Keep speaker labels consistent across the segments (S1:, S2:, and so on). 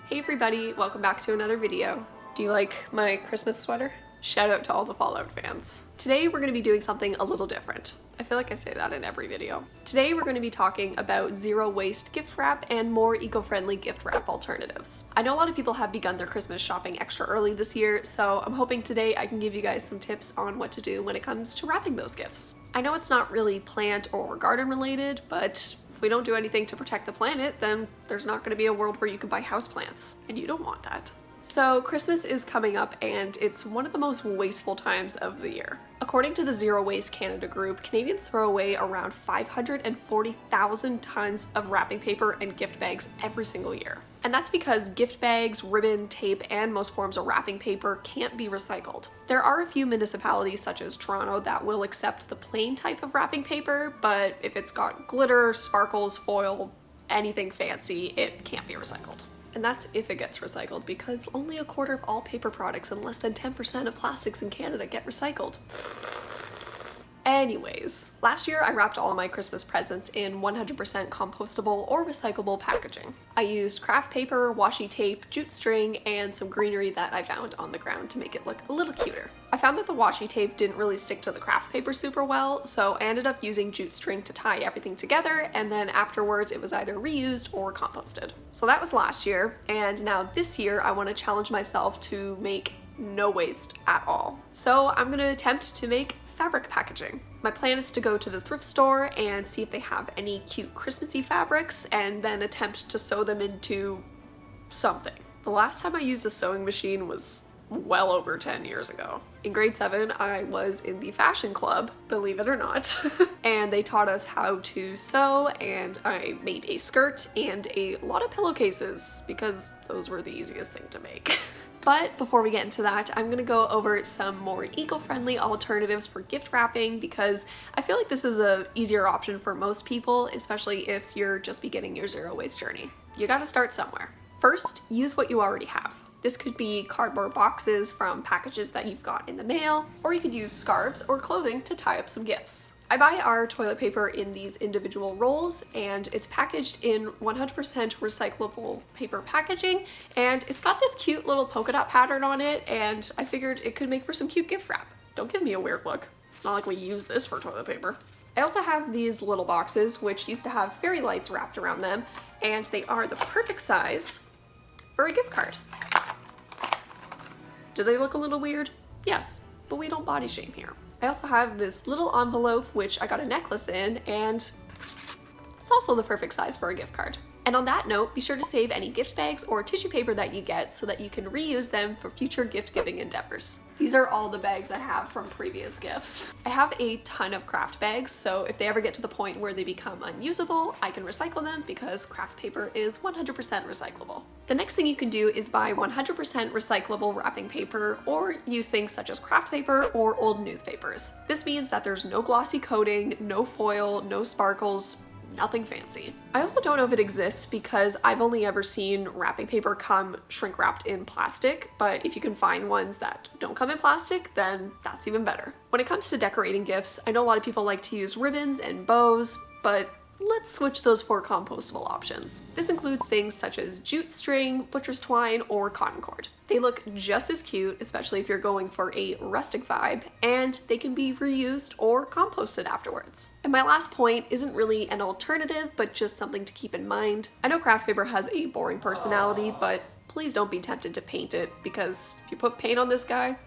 S1: Hey everybody, welcome back to another video. Do you like my Christmas sweater? Shout out to all the Fallout fans. Today we're going to be doing something a little different. I feel like I say that in every video. Today we're going to be talking about zero waste gift wrap and more eco-friendly gift wrap alternatives. I know a lot of people have begun their Christmas shopping extra early this year, so I'm hoping today I can give you guys some tips on what to do when it comes to wrapping those gifts. I know it's not really plant or garden related, but if we don't do anything to protect the planet, then there's not going to be a world where you can buy houseplants, and you don't want that. So Christmas is coming up and it's one of the most wasteful times of the year. According to the Zero Waste Canada group, Canadians throw away around 540,000 tons of wrapping paper and gift bags every single year. And that's because gift bags, ribbon, tape, and most forms of wrapping paper can't be recycled. There are a few municipalities such as Toronto that will accept the plain type of wrapping paper, but if it's got glitter, sparkles, foil, anything fancy, it can't be recycled. And that's if it gets recycled, because only a quarter of all paper products and less than 10% of plastics in Canada get recycled. Anyways, last year I wrapped all of my Christmas presents in 100% compostable or recyclable packaging. I used craft paper, washi tape, jute string, and some greenery that I found on the ground to make it look a little cuter. I found that the washi tape didn't really stick to the craft paper super well, so I ended up using jute string to tie everything together, and then afterwards it was either reused or composted. So that was last year, and now this year I want to challenge myself to make no waste at all. So I'm going to attempt to make fabric packaging. My plan is to go to the thrift store and see if they have any cute Christmassy fabrics and then attempt to sew them into something. The last time I used a sewing machine was well over 10 years ago. In grade 7, I was in the fashion club, believe it or not, and they taught us how to sew, and I made a skirt and a lot of pillowcases because those were the easiest thing to make. But before we get into that, I'm gonna go over some more eco-friendly alternatives for gift wrapping because I feel like this is an easier option for most people, especially if you're just beginning your zero waste journey. You gotta start somewhere. First, use what you already have. This could be cardboard boxes from packages that you've got in the mail, or you could use scarves or clothing to tie up some gifts. I buy our toilet paper in these individual rolls, and it's packaged in 100% recyclable paper packaging, and it's got this cute little polka dot pattern on it, and I figured it could make for some cute gift wrap. Don't give me a weird look. It's not like we use this for toilet paper. I also have these little boxes, which used to have fairy lights wrapped around them, and they are the perfect size for a gift card. Do they look a little weird? Yes, but we don't body shame here. I also have this little envelope which I got a necklace in, and it's also the perfect size for a gift card. And on that note, be sure to save any gift bags or tissue paper that you get so that you can reuse them for future gift giving endeavors. These are all the bags I have from previous gifts. I have a ton of craft bags, so if they ever get to the point where they become unusable, I can recycle them because craft paper is 100% recyclable. The next thing you can do is buy 100% recyclable wrapping paper or use things such as craft paper or old newspapers. This means that there's no glossy coating, no foil, no sparkles, nothing fancy. I also don't know if it exists because I've only ever seen wrapping paper come shrink wrapped in plastic, but if you can find ones that don't come in plastic, then that's even better. When it comes to decorating gifts, I know a lot of people like to use ribbons and bows, but let's switch those for compostable options. This includes things such as jute string, butcher's twine, or cotton cord. They look just as cute, especially if you're going for a rustic vibe, and they can be reused or composted afterwards. And my last point isn't really an alternative, but just something to keep in mind. I know craft paper has a boring personality, but please don't be tempted to paint it, because if you put paint on this guy,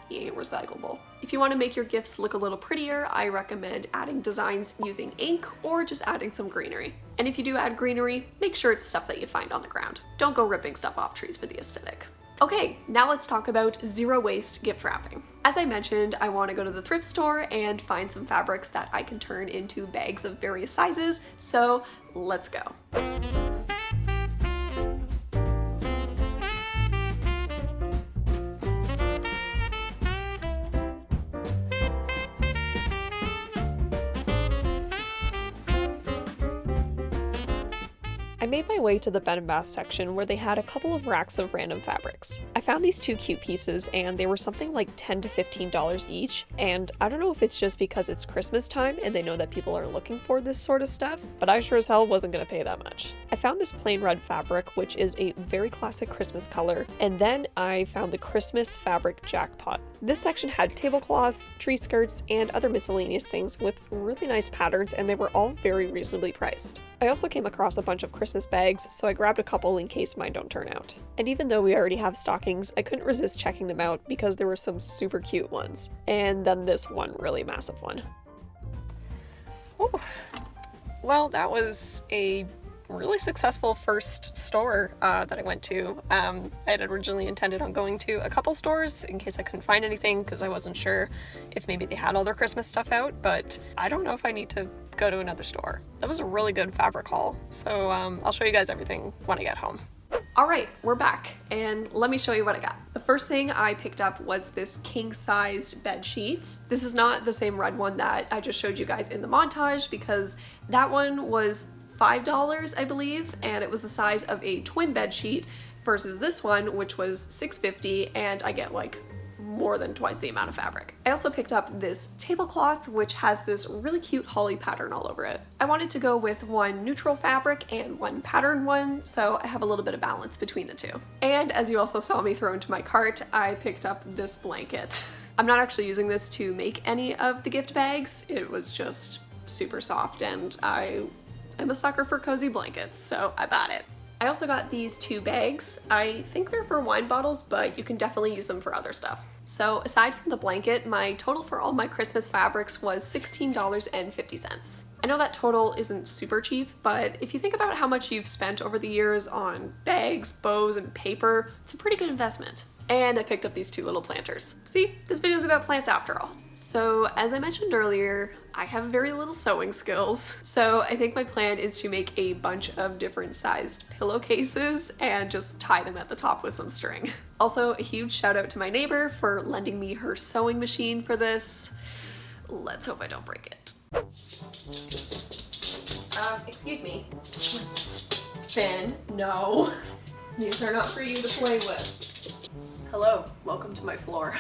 S1: he ain't recyclable. If you want to make your gifts look a little prettier, I recommend adding designs using ink or just adding some greenery. And if you do add greenery, make sure it's stuff that you find on the ground. Don't go ripping stuff off trees for the aesthetic. Okay, now let's talk about zero waste gift wrapping. As I mentioned, I want to go to the thrift store and find some fabrics that I can turn into bags of various sizes, so let's go. I I made my way to the bed and bath section where they had a couple of racks of random fabrics. I found these two cute pieces and they were something like $10 to $15 each, and I don't know if it's just because it's Christmas time and they know that people are looking for this sort of stuff, but I sure as hell wasn't gonna pay that much. I found this plain red fabric, which is a very classic Christmas color, and then I found the Christmas fabric jackpot. This section had tablecloths, tree skirts, and other miscellaneous things with really nice patterns, and they were all very reasonably priced. I also came across a bunch of Christmas bags, so I grabbed a couple in case mine don't turn out. And even though we already have stockings, I couldn't resist checking them out because there were some super cute ones. And then this one really massive one. Oh, well, that was a really successful first store that I went to. I had originally intended on going to a couple stores in case I couldn't find anything because I wasn't sure if maybe they had all their Christmas stuff out, but I don't know if I need to go to another store. That was a really good fabric haul, so I'll show you guys everything when I get home. Alright, we're back, and let me show you what I got. The first thing I picked up was this king-sized bed sheet. This is not the same red one that I just showed you guys in the montage because that one was $5, I believe, and it was the size of a twin bed sheet versus this one, which was $6.50, and I get like more than twice the amount of fabric. I also picked up this tablecloth, which has this really cute holly pattern all over it. I wanted to go with one neutral fabric and one pattern one, so I have a little bit of balance between the two. And as you also saw me throw into my cart, I picked up this blanket. I'm not actually using this to make any of the gift bags. It was just super soft, and I'm a sucker for cozy blankets, so I bought it. I also got these two bags. I think they're for wine bottles, but you can definitely use them for other stuff. So aside from the blanket, my total for all my Christmas fabrics was $16.50. I know that total isn't super cheap, but if you think about how much you've spent over the years on bags, bows, and paper, it's a pretty good investment. And I picked up these two little planters. See, this video is about plants after all. So as I mentioned earlier, I have very little sewing skills. So I think my plan is to make a bunch of different sized pillowcases and just tie them at the top with some string. Also, a huge shout out to my neighbor for lending me her sewing machine for this. Let's hope I don't break it. Excuse me. Finn, no. These are not for you to play with. Hello, welcome to my floor.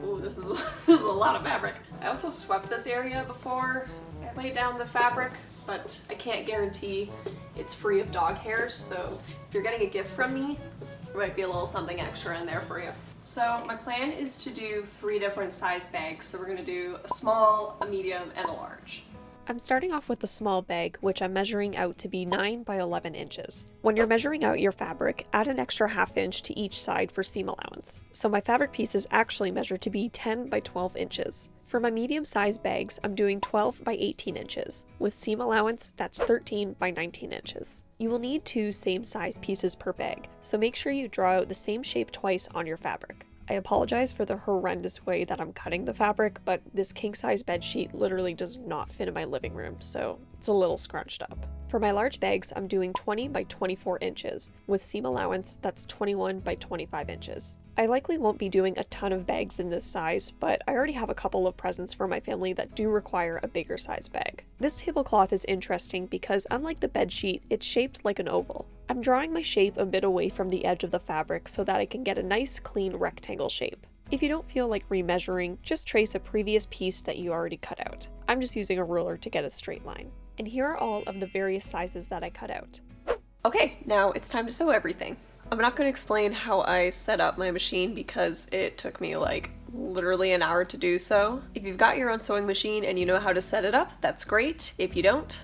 S1: Ooh, this is a lot of fabric. I also swept this area before I laid down the fabric, but I can't guarantee it's free of dog hairs, so if you're getting a gift from me, there might be a little something extra in there for you. So my plan is to do 3 different size bags, so we're gonna do a small, a medium, and a large. I'm starting off with the small bag, which I'm measuring out to be 9 by 11 inches. When you're measuring out your fabric, add an extra ½ inch to each side for seam allowance. So my fabric pieces actually measure to be 10 by 12 inches. For my medium-sized bags, I'm doing 12 by 18 inches. With seam allowance, that's 13 by 19 inches. You will need 2 same-size pieces per bag, so make sure you draw out the same shape twice on your fabric. I apologize for the horrendous way that I'm cutting the fabric, but this king-size bed sheet literally does not fit in my living room, so it's a little scrunched up. For my large bags, I'm doing 20 by 24 inches. With seam allowance, that's 21 by 25 inches. I likely won't be doing a ton of bags in this size, but I already have a couple of presents for my family that do require a bigger size bag. This tablecloth is interesting because unlike the bed sheet, it's shaped like an oval. I'm drawing my shape a bit away from the edge of the fabric so that I can get a nice clean rectangle shape. If you don't feel like remeasuring, just trace a previous piece that you already cut out. I'm just using a ruler to get a straight line. And here are all of the various sizes that I cut out. Okay, now it's time to sew everything. I'm not going to explain how I set up my machine because it took me like literally an hour to do so. If you've got your own sewing machine and you know how to set it up, that's great. If you don't,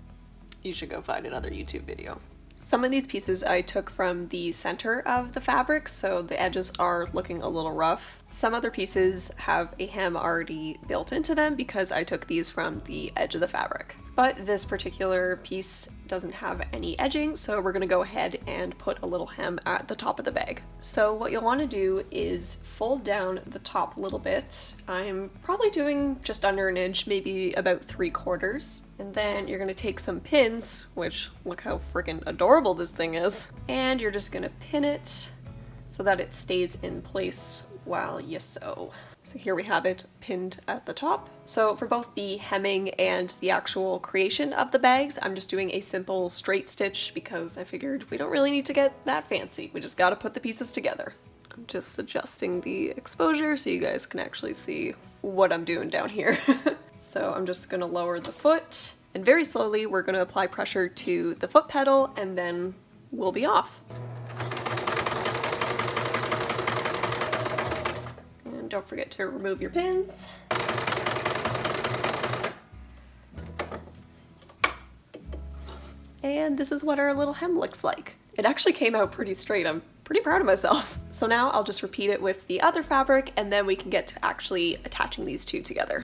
S1: you should go find another YouTube video. Some of these pieces I took from the center of the fabric, so the edges are looking a little rough. Some other pieces have a hem already built into them because I took these from the edge of the fabric. But this particular piece doesn't have any edging, so we're gonna go ahead and put a little hem at the top of the bag. So what you'll wanna do is fold down the top a little bit. I'm probably doing just under an inch, maybe about 3/4. And then you're gonna take some pins, which look how freaking adorable this thing is, and you're just gonna pin it so that it stays in place while you sew. So here we have it pinned at the top. So for both the hemming and the actual creation of the bags, I'm just doing a simple straight stitch because I figured we don't really need to get that fancy. We just gotta put the pieces together. I'm just adjusting the exposure so you guys can actually see what I'm doing down here. So I'm just gonna lower the foot, and very slowly we're gonna apply pressure to the foot pedal, and then we'll be off. And don't forget to remove your pins. And this is what our little hem looks like. It actually came out pretty straight. I'm pretty proud of myself. So now I'll just repeat it with the other fabric, and then we can get to actually attaching these two together.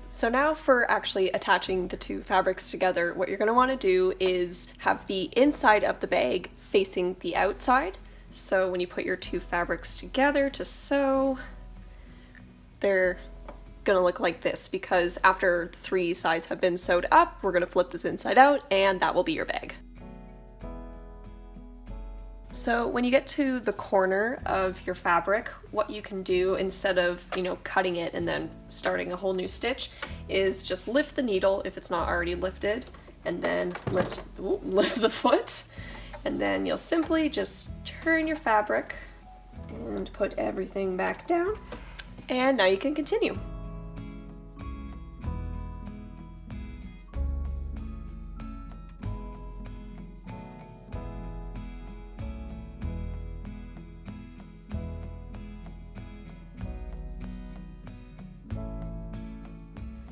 S1: So now for actually attaching the two fabrics together, what you're going to want to do is have the inside of the bag facing the outside. So when you put your two fabrics together to sew, they're gonna look like this, because after the three sides have been sewed up, we're gonna flip this inside out, and that will be your bag. So when you get to the corner of your fabric, what you can do instead of, cutting it and then starting a whole new stitch is just lift the needle if it's not already lifted, and then lift the foot, and then you'll simply just turn your fabric and put everything back down, and now you can continue.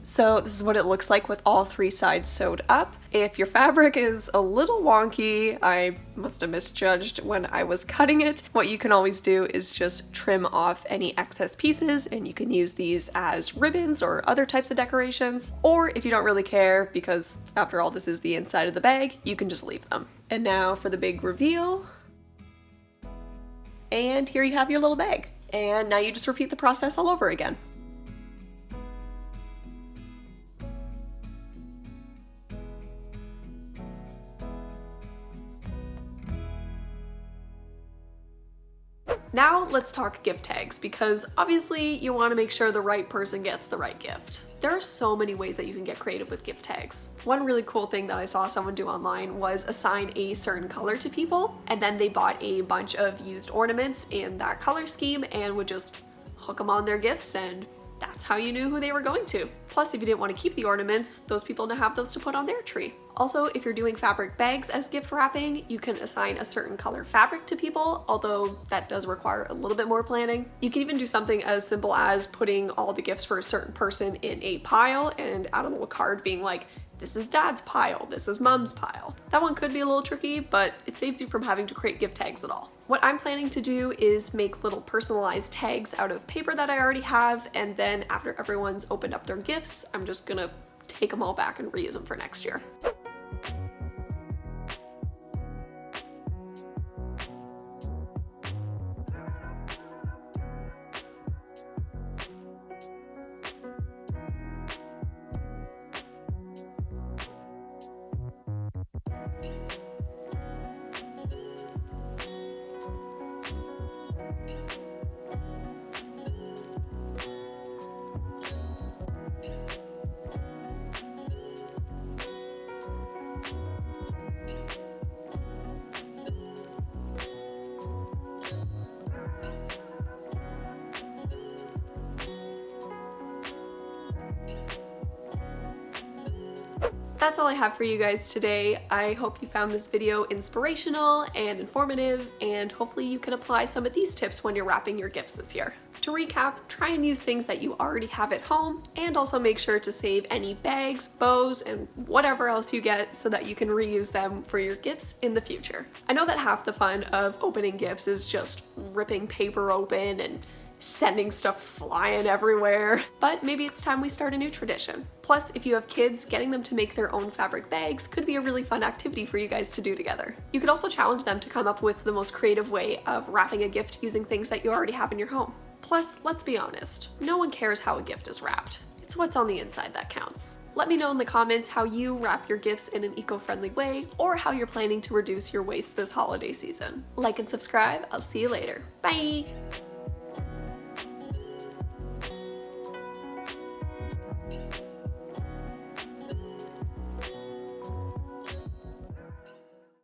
S1: So this is what it looks like with all three sides sewed up. If your fabric is a little wonky, I must have misjudged when I was cutting it, what you can always do is just trim off any excess pieces, and you can use these as ribbons or other types of decorations. Or if you don't really care, because after all this is the inside of the bag, you can just leave them. And now for the big reveal. And here you have your little bag. And now you just repeat the process all over again. Now let's talk gift tags, because obviously you want to make sure the right person gets the right gift. There are so many ways that you can get creative with gift tags. One really cool thing that I saw someone do online was assign a certain color to people, and then they bought a bunch of used ornaments in that color scheme and would just hook them on their gifts, and that's how you knew who they were going to. Plus, if you didn't want to keep the ornaments, those people now have those to put on their tree. Also, if you're doing fabric bags as gift wrapping, you can assign a certain color fabric to people, although that does require a little bit more planning. You can even do something as simple as putting all the gifts for a certain person in a pile and add a little card being like, this is dad's pile, this is mom's pile. That one could be a little tricky, but it saves you from having to create gift tags at all. What I'm planning to do is make little personalized tags out of paper that I already have, and then after everyone's opened up their gifts, I'm just gonna take them all back and reuse them for next year. That's all I have for you guys today. I hope you found this video inspirational and informative, and hopefully you can apply some of these tips when you're wrapping your gifts this year. To recap, try and use things that you already have at home, and also make sure to save any bags, bows, and whatever else you get so that you can reuse them for your gifts in the future. I know that half the fun of opening gifts is just ripping paper open and sending stuff flying everywhere, but maybe it's time we start a new tradition. Plus, if you have kids, getting them to make their own fabric bags could be a really fun activity for you guys to do together. You could also challenge them to come up with the most creative way of wrapping a gift using things that you already have in your home. Plus, let's be honest, no one cares how a gift is wrapped. It's It's what's on the inside that counts. Let me know in the comments how you wrap your gifts in an eco-friendly way, or how you're planning to reduce your waste this holiday season. Like and subscribe. I'll see you later. Bye!